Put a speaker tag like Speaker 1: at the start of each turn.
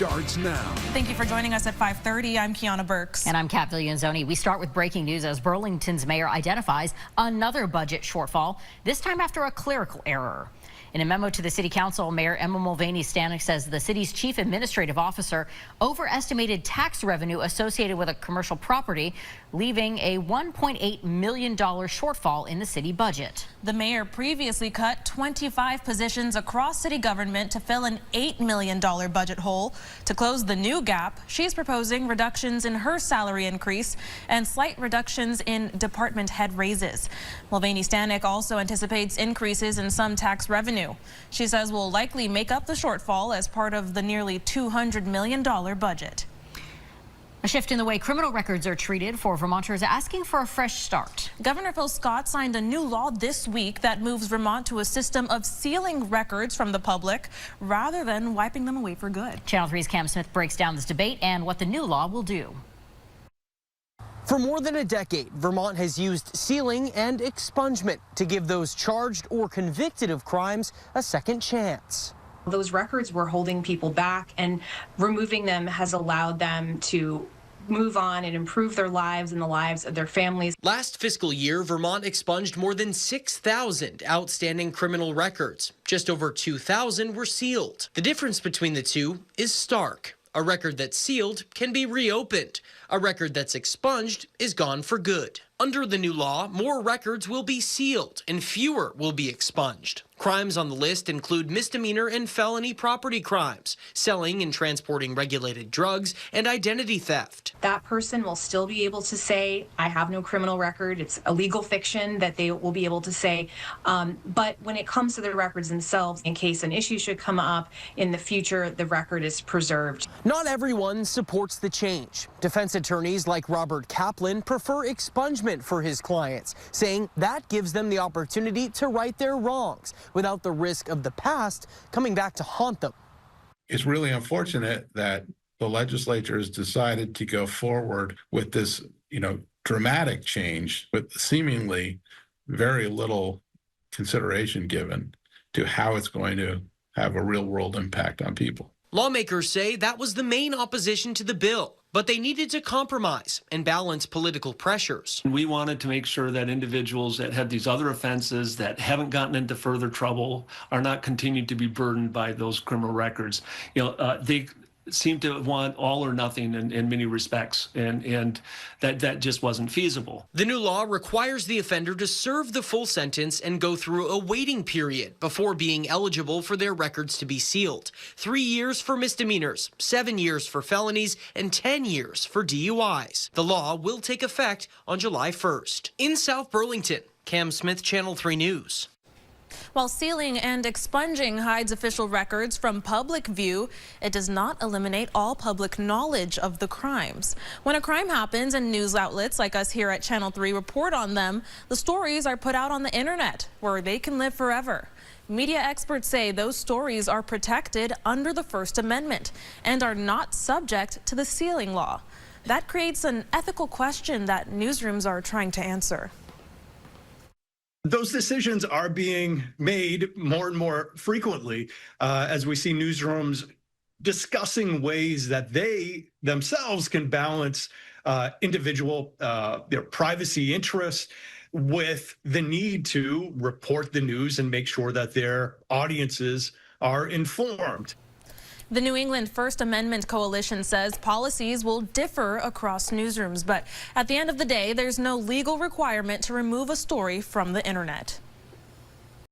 Speaker 1: starts now.
Speaker 2: Thank you for joining us at 5:30. I'm Kiana Burks.
Speaker 3: And I'm Kat Villanzoni. We start with breaking news as Burlington's mayor identifies another budget shortfall, this time after a clerical error. In a memo to the city council, Mayor Emma Mulvaney-Stanek says the city's chief administrative officer overestimated tax revenue associated with a commercial property, leaving a $1.8 million shortfall in the city budget.
Speaker 2: The mayor previously cut 25 positions across city government to fill an $8 million budget hole. To close the new gap, she's proposing reductions in her salary increase and slight reductions in department head raises. Mulvaney-Stanek also anticipates increases in some tax revenue. She says will likely make up the shortfall as part of the nearly $200 million budget.
Speaker 3: A shift in the way criminal records are treated for Vermonters asking for a fresh start.
Speaker 2: Governor Phil Scott signed a new law this week that moves Vermont to a system of sealing records from the public rather than wiping them away for good.
Speaker 3: Channel 3's Cam Smith breaks down this debate and what the new law will do.
Speaker 4: For more than a decade, Vermont has used sealing and expungement to give those charged or convicted of crimes a second chance.
Speaker 5: Those records were holding people back, and removing them has allowed them to move on and improve their lives and the lives of their families.
Speaker 4: Last fiscal year, Vermont expunged more than 6,000 outstanding criminal records. Just over 2,000 were sealed. The difference between the two is stark. A record that's sealed can be reopened. A record that's expunged is gone for good. Under the new law, more records will be sealed and fewer will be expunged. Crimes on the list include misdemeanor and felony property crimes, selling and transporting regulated drugs, and identity theft.
Speaker 5: That person will still be able to say, I have no criminal record. It's a legal fiction that they will be able to say. But when it comes to the records themselves, in case an issue should come up in the future, the record is preserved.
Speaker 4: Not everyone supports the change. Defense attorneys like Robert Kaplan prefer expungement for his clients, saying that gives them the opportunity to right their wrongs without the risk of the past coming back to haunt them.
Speaker 6: It's really unfortunate that the legislature has decided to go forward with this, dramatic change with seemingly very little consideration given to how it's going to have a real world impact on people.
Speaker 4: Lawmakers say that was the main opposition to the bill, but they needed to compromise and balance political pressures.
Speaker 7: We wanted to make sure that individuals that had these other offenses that haven't gotten into further trouble are not continued to be burdened by those criminal records. They seem to want all or nothing in many respects, and that just wasn't feasible.
Speaker 4: The new law requires the offender to serve the full sentence and go through a waiting period before being eligible for their records to be sealed. 3 years for misdemeanors, 7 years for felonies, and 10 years for DUIs. The law will take effect on July 1st. In South Burlington, Cam Smith, Channel 3 News.
Speaker 2: While sealing and expunging hides official records from public view, it does not eliminate all public knowledge of the crimes. When a crime happens and news outlets like us here at Channel 3 report on them, the stories are put out on the internet where they can live forever. Media experts say those stories are protected under the First Amendment and are not subject to the sealing law. That creates an ethical question that newsrooms are trying to answer.
Speaker 8: Those decisions are being made more and more frequently as we see newsrooms discussing ways that they themselves can balance individual their privacy interests with the need to report the news and make sure that their audiences are informed.
Speaker 2: The New England First Amendment Coalition says policies will differ across newsrooms, but at the end of the day, there's no legal requirement to remove a story from the internet.